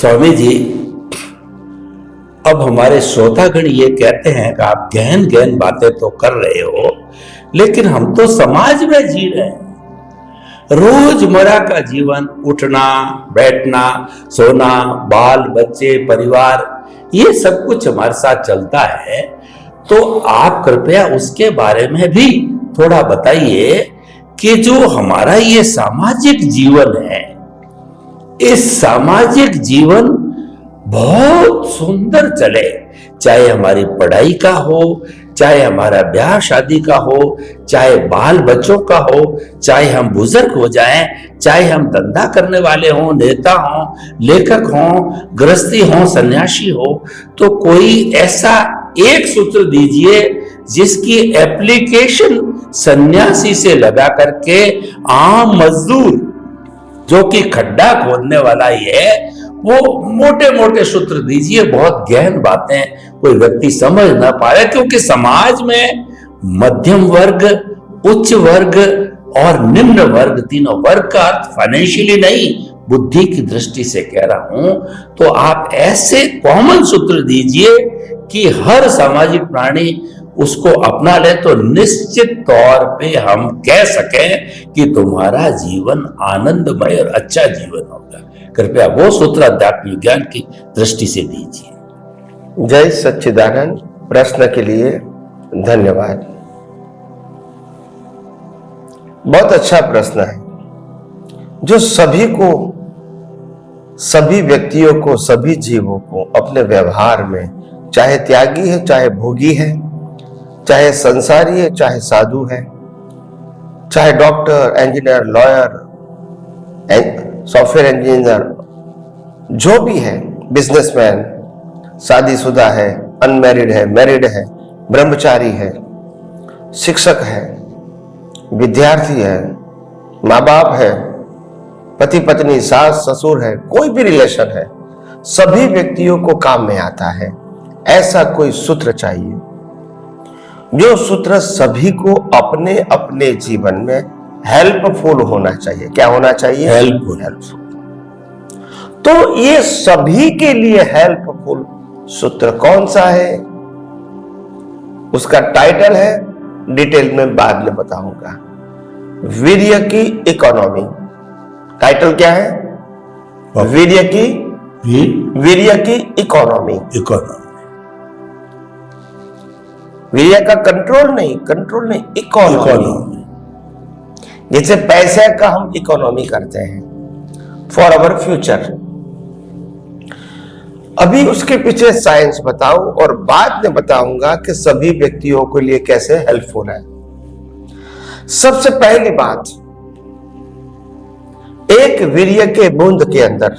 स्वामी जी, अब हमारे श्रोतागण ये कहते हैं कि आप गहन गहन बातें तो कर रहे हो, लेकिन हम तो समाज में जी रहे हैं। रोजमर्रा का जीवन, उठना बैठना, सोना, बाल बच्चे, परिवार, ये सब कुछ हमारे साथ चलता है। तो आप कृपया उसके बारे में भी थोड़ा बताइए कि जो हमारा ये सामाजिक जीवन है, इस सामाजिक जीवन बहुत सुंदर चले, चाहे हमारी पढ़ाई का हो, चाहे हमारा ब्याह शादी का हो, चाहे बाल बच्चों का हो, चाहे हम बुजुर्ग हो जाएं, चाहे हम धंधा करने वाले हों, नेता हों, लेखक हों, गृहस्थी हों, सन्यासी हो, तो कोई ऐसा एक सूत्र दीजिए जिसकी एप्लीकेशन सन्यासी से लगा करके आम मजदूर जो कि खड्डा खोदने वाला ही है, वो मोटे मोटे सूत्र दीजिए। बहुत गहन बातें कोई व्यक्ति समझ ना पाए, क्योंकि समाज में मध्यम वर्ग, उच्च वर्ग और निम्न वर्ग, तीनों वर्ग का अर्थ फाइनेंशियली नहीं, बुद्धि की दृष्टि से कह रहा हूं। तो आप ऐसे कॉमन सूत्र दीजिए कि हर सामाजिक प्राणी उसको अपना ले, तो निश्चित तौर पे हम कह सकें कि तुम्हारा जीवन आनंदमय और अच्छा जीवन होगा। कृपया वो सूत्र अध्यात्म विज्ञान की दृष्टि से दीजिए। जय सच्चिदानंद। प्रश्न के लिए धन्यवाद। बहुत अच्छा प्रश्न है, जो सभी को, सभी व्यक्तियों को, सभी जीवों को अपने व्यवहार में, चाहे त्यागी है, चाहे भोगी है, चाहे संसारी है, चाहे साधु है, चाहे doctor, engineer, lawyer, software engineer, जो भी है, बिजनेसमैन, शादीशुदा है, अनमैरिड है, मैरिड है, ब्रह्मचारी है, शिक्षक है, विद्यार्थी है, माँ बाप है, पति पत्नी, सास ससुर है, कोई भी रिलेशन है, सभी व्यक्तियों को काम में आता है। ऐसा कोई सूत्र चाहिए, जो सूत्र सभी को अपने अपने जीवन में हेल्पफुल होना चाहिए। क्या होना चाहिए? हेल्पफुल। तो ये सभी के लिए हेल्पफुल सूत्र कौन सा है, उसका टाइटल है, डिटेल में बाद में बताऊंगा। वीर्य की इकोनॉमी। टाइटल क्या है? वीर्य की इकोनॉमी। वीर्य का कंट्रोल नहीं, इकोनॉमी। जैसे पैसे का हम इकोनॉमी करते हैं फॉर अवर फ्यूचर। अभी उसके पीछे साइंस बताऊं और बाद में बताऊंगा कि सभी व्यक्तियों के लिए कैसे हेल्पफुल है। सबसे पहली बात, एक वीर्य के बूंद के अंदर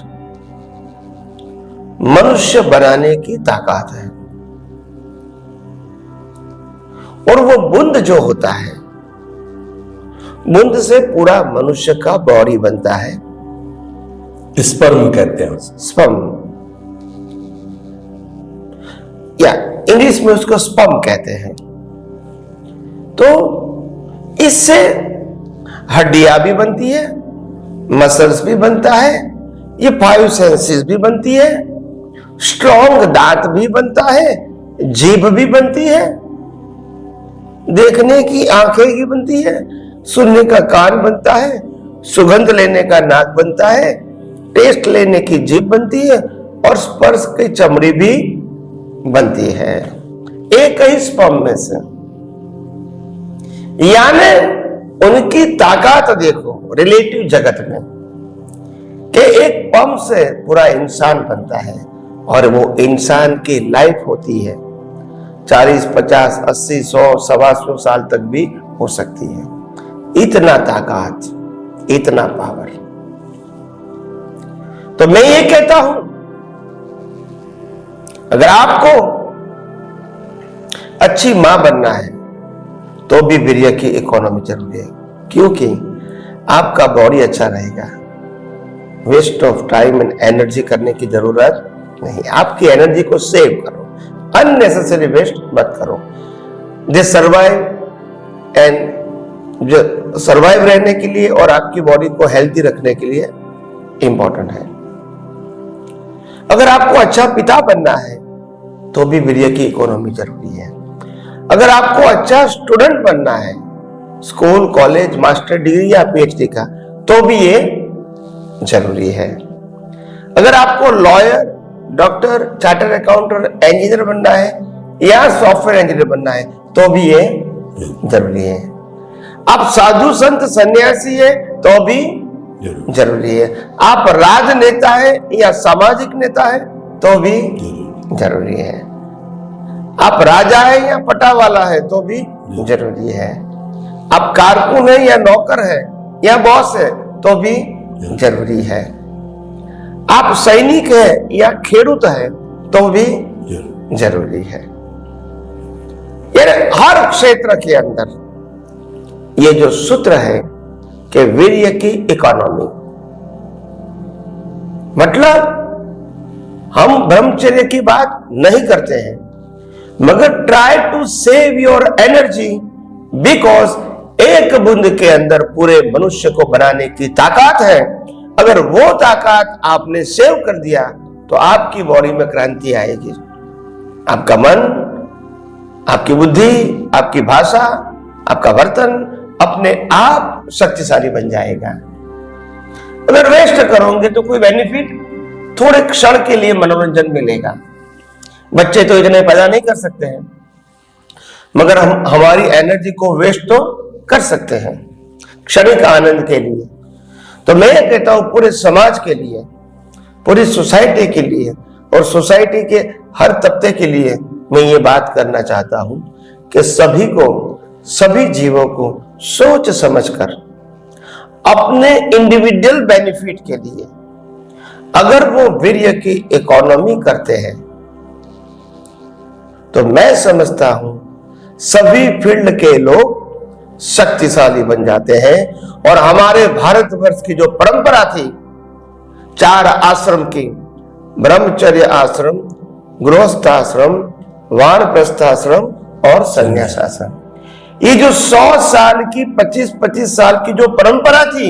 मनुष्य बनाने की ताकत है, और वो बूंद जो होता है, बूंद से पूरा मनुष्य का बॉडी बनता है। स्पर्म कहते हैं, स्पर्म, या इंग्लिश में उसको स्पर्म कहते हैं। तो इससे हड्डियां भी बनती है, मसल्स भी बनता है, ये 5 सेंसेस भी बनती है, स्ट्रॉन्ग दांत भी बनता है, जीभ भी बनती है, देखने की आंखें भी बनती है, सुनने का कान बनता है, सुगंध लेने का नाक बनता है, टेस्ट लेने की जीभ बनती है, और स्पर्श की चमड़ी भी बनती है, एक ही स्पर्म में से। यानी उनकी ताकत देखो रिलेटिव जगत में, कि एक पंप से पूरा इंसान बनता है, और वो इंसान की लाइफ होती है 40, 50, 80, 100, 125 साल तक भी हो सकती है। इतना ताकत, इतना पावर। तो मैं ये कहता हूं, अगर आपको अच्छी मां बनना है तो भी वीर्य की इकोनॉमी जरूरी है, क्योंकि आपका बॉडी अच्छा रहेगा। Waste of time and energy करने की जरूरत नहीं। आपकी एनर्जी को सेव करो, अननेसेसरी वेस्ट मत करो। दे सर्वाइव, एंड जो सर्वाइव रहने के लिए और आपकी बॉडी को हेल्थी रखने के लिए इंपॉर्टेंट है। अगर आपको अच्छा पिता बनना है तो भी वीर्य की इकोनॉमी जरूरी है। अगर आपको अच्छा स्टूडेंट बनना है, स्कूल, कॉलेज, मास्टर डिग्री या पीएचडी का, तो भी ये जरूरी है। अगर आपको lawyer, doctor, chartered accountant, engineer बनना है या सॉफ्टवेयर इंजीनियर बनना है, तो भी ये जरूरी है। आप साधु संत सन्यासी है तो भी जरूरी है। आप राजनेता है या सामाजिक नेता है तो भी जरूरी है। आप राजा है या पटावाला है तो भी जरूरी है। आप कारकुन है या नौकर है या बॉस है तो भी जरूरी है। आप सैनिक है या खेडूत है तो भी जरूरी है। यानी हर क्षेत्र के अंदर ये जो सूत्र है कि वीर्य की इकोनॉमी, मतलब हम ब्रह्मचर्य की बात नहीं करते हैं, मगर try to save your energy, because एक बूंद के अंदर पूरे मनुष्य को बनाने की ताकत है। अगर वो ताकत आपने सेव कर दिया तो आपकी बॉडी में क्रांति आएगी। आपका मन, आपकी बुद्धि, आपकी भाषा, आपका वर्तन अपने आप शक्तिशाली बन जाएगा। अगर वेस्ट करोगे तो कोई बेनिफिट, थोड़े क्षण के लिए मनोरंजन मिलेगा। बच्चे तो इतने पैदा नहीं कर सकते हैं, मगर हम हमारी एनर्जी को वेस्ट तो कर सकते हैं क्षणिक आनंद के लिए। तो मैं कहता हूं पूरे समाज के लिए, पूरी सोसाइटी के लिए और सोसाइटी के हर तबके के लिए मैं ये बात करना चाहता हूं कि सभी को, सभी जीवों को सोच समझकर अपने इंडिविजुअल बेनिफिट के लिए अगर वो वीर्य की इकोनॉमी करते हैं तो मैं समझता हूं सभी फील्ड के लोग शक्तिशाली बन जाते हैं। और हमारे भारतवर्ष की जो परंपरा थी 4 आश्रम की, ब्रह्मचर्य आश्रम, गृहस्थ आश्रम, वानप्रस्थ आश्रम और संन्यास आश्रम, ये जो 100 साल की 25-25 साल की जो परंपरा थी,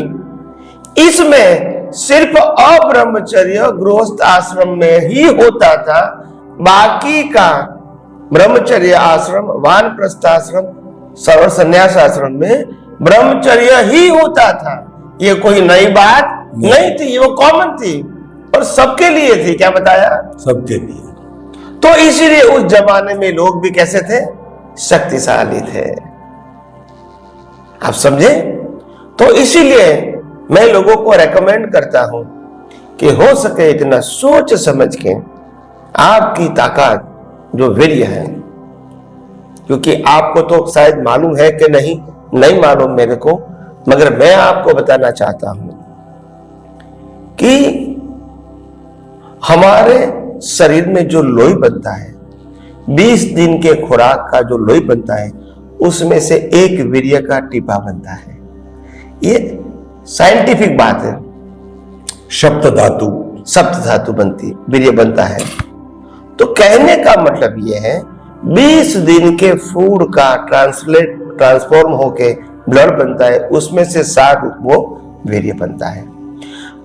इसमें सिर्फ अब्रह्मचर्य गृहस्थ आश्रम में ही होता था। बाकी का ब्रह्मचर्य आश्रम, वानप्रस्थ आश्रम और संन्यास आश्रम में ब्रह्मचर्य ही होता था। ये कोई नई बात नहीं थी, ये वो कॉमन थी और सबके लिए थी। क्या बताया? सबके लिए। तो इसीलिए उस जमाने में लोग भी कैसे थे? शक्तिशाली थे। आप समझे? तो इसीलिए मैं लोगों को रेकमेंड करता हूं कि हो सके इतना सोच समझ के आपकी ताकत जो वीर्य है, क्योंकि आपको तो शायद मालूम है कि नहीं मालूम मेरे को, मगर मैं आपको बताना चाहता हूं कि हमारे शरीर में जो लोई बनता है, 20 दिन के खुराक का जो लोई बनता है, उसमें से एक वीर्य का टीपा बनता है। ये साइंटिफिक बात है। सप्त धातु बनती, वीर्य बनता है। तो कहने का मतलब यह है 20 दिन के फूड का ट्रांसफॉर्म होके ब्लड बनता है, उसमें से 7 वो वीर्य बनता है।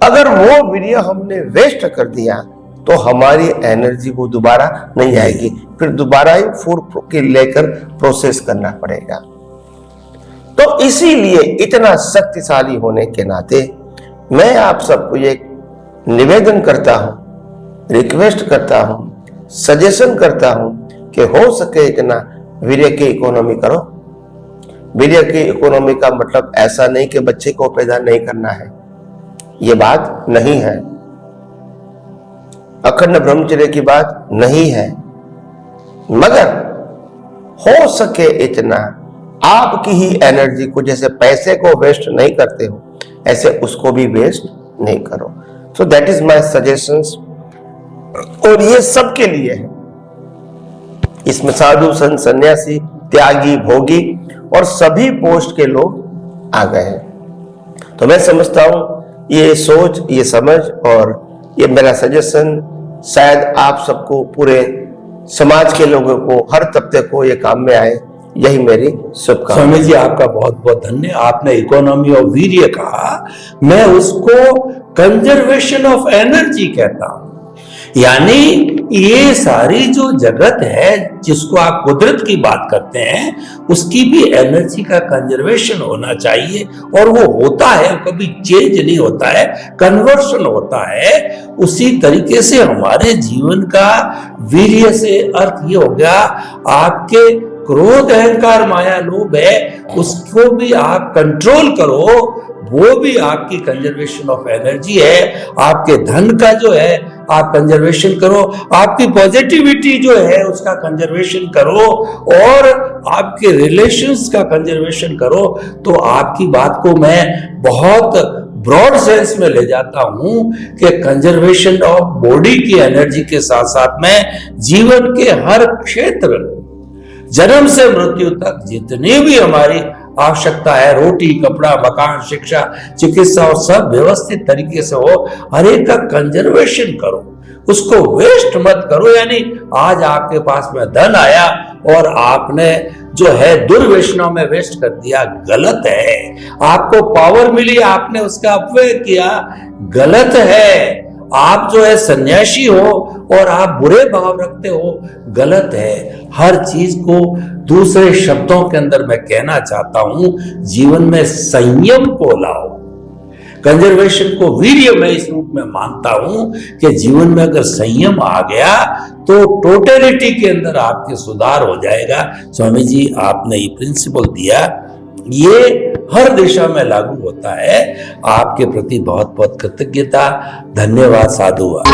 अगर वो वीर्य हमने वेस्ट कर दिया तो हमारी एनर्जी वो दोबारा नहीं आएगी, फिर दोबारा ही फूड के लेकर प्रोसेस करना पड़ेगा। तो इसीलिए इतना शक्तिशाली होने के नाते मैं आप सबको एक निवेदन करता हूं, रिक्वेस्ट करता हूं, सजेशन करता हूं कि हो सके इतना वीर्य की इकोनॉमी करो। वीर्य की इकोनॉमी का मतलब ऐसा नहीं कि बच्चे को पैदा नहीं करना है, ये बात नहीं है। अखंड ब्रह्मचर्य की बात नहीं है, मगर हो सके इतना आपकी ही एनर्जी को, जैसे पैसे को वेस्ट नहीं करते हो, ऐसे उसको भी वेस्ट नहीं करो। So that is my suggestions. और ये सबके लिए है। इसमें साधु, संत, सन्यासी, त्यागी, भोगी और सभी पोस्ट के लोग आ गए हैं। तो मैं समझता हूं ये सोच, ये समझ और ये मेरा सजेशन शायद आप सबको, पूरे समाज के लोगों को, हर तबके को ये काम में आए। यही मेरी शुभकामना। स्वामी जी आपका बहुत बहुत धन्यवाद। आपने इकोनॉमी ऑफ वीर्य कहा, मैं उसको कंजर्वेशन ऑफ एनर्जी कहता हूं यानी ये सारी जो जगत है जिसको आप कुदरत की बात करते हैं, उसकी भी एनर्जी का कंजर्वेशन होना चाहिए, और वो होता है, कभी चेंज नहीं होता है, कन्वर्शन होता है। उसी तरीके से हमारे जीवन का वीर्य से अर्थ ये हो गया, आपके क्रोध अहंकार माया लोभ है उसको भी आप कंट्रोल करो, वो भी आपकी कंजर्वेशन ऑफ एनर्जी है। आपके धन का जो है आप कंजर्वेशन करो, आपकी पॉजिटिविटी जो है उसका कंजर्वेशन करो, और आपके रिलेशंस का कंजर्वेशन करो। तो आपकी बात को मैं बहुत ब्रॉड सेंस में ले जाता हूं कि कंजर्वेशन ऑफ बॉडी की एनर्जी के साथ साथ में जीवन के हर क्षेत्र, जन्म से मृत्यु तक जितनी भी हमारी आवश्यकता है, रोटी कपड़ा मकान शिक्षा चिकित्सा, और सब व्यवस्थित तरीके से हो, हर एक का कंजर्वेशन करो, उसको वेस्ट मत करो। यानी आज आपके पास में धन आया और आपने जो है दुर्व्यसनों में वेस्ट कर दिया, गलत है। आपको पावर मिली, आपने उसका अपव्यय किया, गलत है। आप जो है सन्यासी हो और आप बुरे भाव रखते हो, गलत है। हर चीज को दूसरे शब्दों के अंदर मैं कहना चाहता हूं, जीवन में संयम को लाओ। कंजर्वेशन को वीर्य मैं इस रूप में मानता हूं कि जीवन में अगर संयम आ गया तो टोटलिटी के अंदर आपके सुधार हो जाएगा। स्वामी जी आपने ये प्रिंसिपल दिया, ये हर दिशा में लागू होता है। आपके प्रति बहुत बहुत कृतज्ञता, धन्यवाद, साधुवाद।